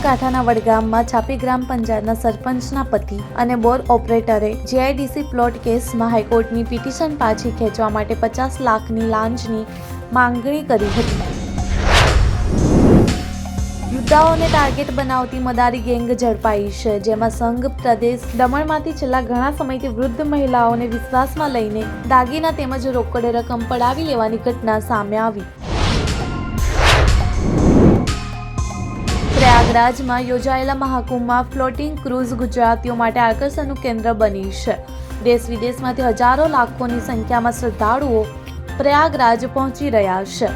બનાસકાંઠાના વડગામમાં છાપી ગ્રામ પંચાયતના સરપંચના પતિ અને બોર ઓપરેટરે જીઆઈડીસી પ્લોટ કેસમાં હાઈકોર્ટની પિટિશન પાછી ખેંચવા માટે 50 લાખની લાંચની માંગણી કરી હતી. યુદ્ધાઓને ટાર્ગેટ બનાવતી મદારી ગેંગ ઝડપાઈ છે, જેમાં સંઘ પ્રદેશ દમણમાંથી છેલ્લા ઘણા સમયથી વૃદ્ધ મહિલાઓને વિશ્વાસમાં લઈને દાગીના તેમજ રોકડ રકમ પડાવી લેવાની ઘટના સામે આવી. પ્રયાગરાજમાં યોજાયેલા મહાકુંભમાં ફ્લોટિંગ ક્રૂઝ ગુજરાતીઓ માટે આકર્ષણનું કેન્દ્ર બની છે. દેશ વિદેશમાંથી હજારો લાખોની સંખ્યામાં શ્રદ્ધાળુઓ પ્રયાગરાજ પહોંચી રહ્યા છે.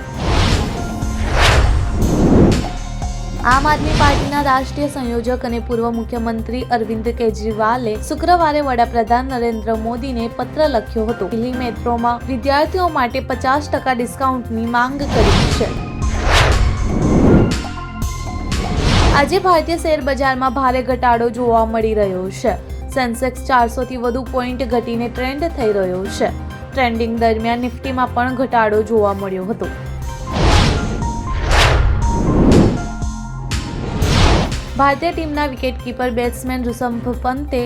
આમ આદમી પાર્ટીના રાષ્ટ્રીય સંયોજક અને પૂર્વ મુખ્યમંત્રી અરવિંદ કેજરીવાલે શુક્રવારે વડાપ્રધાન નરેન્દ્ર મોદીને પત્ર લખ્યો હતો. દિલ્હી મેટ્રોમાં વિદ્યાર્થીઓ માટે 50% ડિસ્કાઉન્ટની માંગ કરી છે. આજે ભારતીય શેર બજારમાં ભારે ઘટાડો જોવા મળી રહ્યો છે. સેન્સેક્સ 400 થી વધુ પોઈન્ટ ઘટીને ટ્રેન્ડ થઈ રહ્યો છે. ટ્રેન્ડિંગ દરમિયાન નિફ્ટીમાં પણ ઘટાડો જોવા મળ્યો હતો. ભારતીય ટીમના વિકેટકીપર બેટ્સમેન ઋષભ પંતે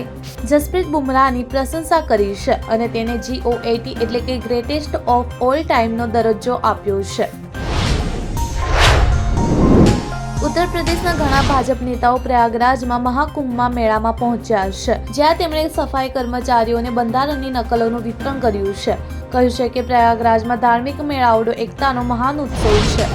જસપ્રીત બુમરાહની પ્રશંસા કરી છે અને તેને GOAT એટલે કે ગ્રેટેસ્ટ ઓફ ઓલ ટાઈમનો દરજ્જો આપ્યો છે. ઉત્તર પ્રદેશના ઘણા ભાજપ નેતાઓ પ્રયાગરાજમાં મહાકુંભમાં મેળામાં પહોંચ્યા છે, જ્યાં તેમણે સફાઈ કર્મચારીઓને બંધારણની નકલોનું વિતરણ કર્યું છે. કહ્યું છે કે પ્રયાગરાજમાં ધાર્મિક મેળાવડો એકતાનો મહાન ઉત્સવ છે.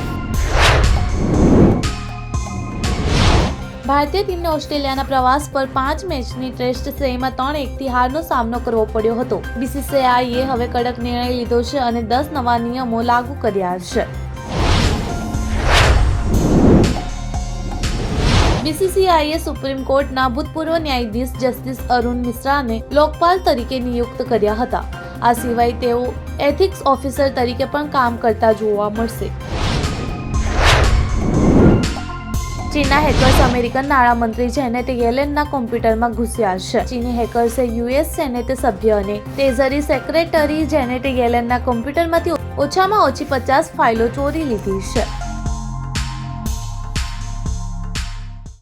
ભારતીય ટીમને ઓસ્ટ્રેલિયાના પ્રવાસ પર 5 મેચની ટેસ્ટ શ્રેણીમાં 3-1થી હારનો સામનો કરવો પડ્યો હતો. BCCIએ હવે કડક નિર્ણય લીધો છે અને 10 નવા નિયમો લાગુ કર્યા છે. BCCIએ સુપ્રીમ કોર્ટના ભૂતપૂર્વ ન્યાયાધીશ જસ્ટિસ અરુણ મિશ્રાને લોકપાલ તરીકે નિયુક્ત કર્યા હતા. આ સિવાય તેઓ એથિક્સ ઓફિસર તરીકે પણ કામ કરતા જોવા મળશે. ચીનના હેકર્સ અમેરિકન નાણામંત્રી જેનેટ યેલેનના કોમ્પ્યુટરમાં ઘૂસ્યા છે. ચીની હેકર્સે US સેનેટ સભ્ય અને ટ્રેઝરી સેક્રેટરી જેનેટ યેલેનના કોમ્પ્યુટરમાંથી ઓછામાં ઓછી 50 ફાઇલો ચોરી લીધી છે.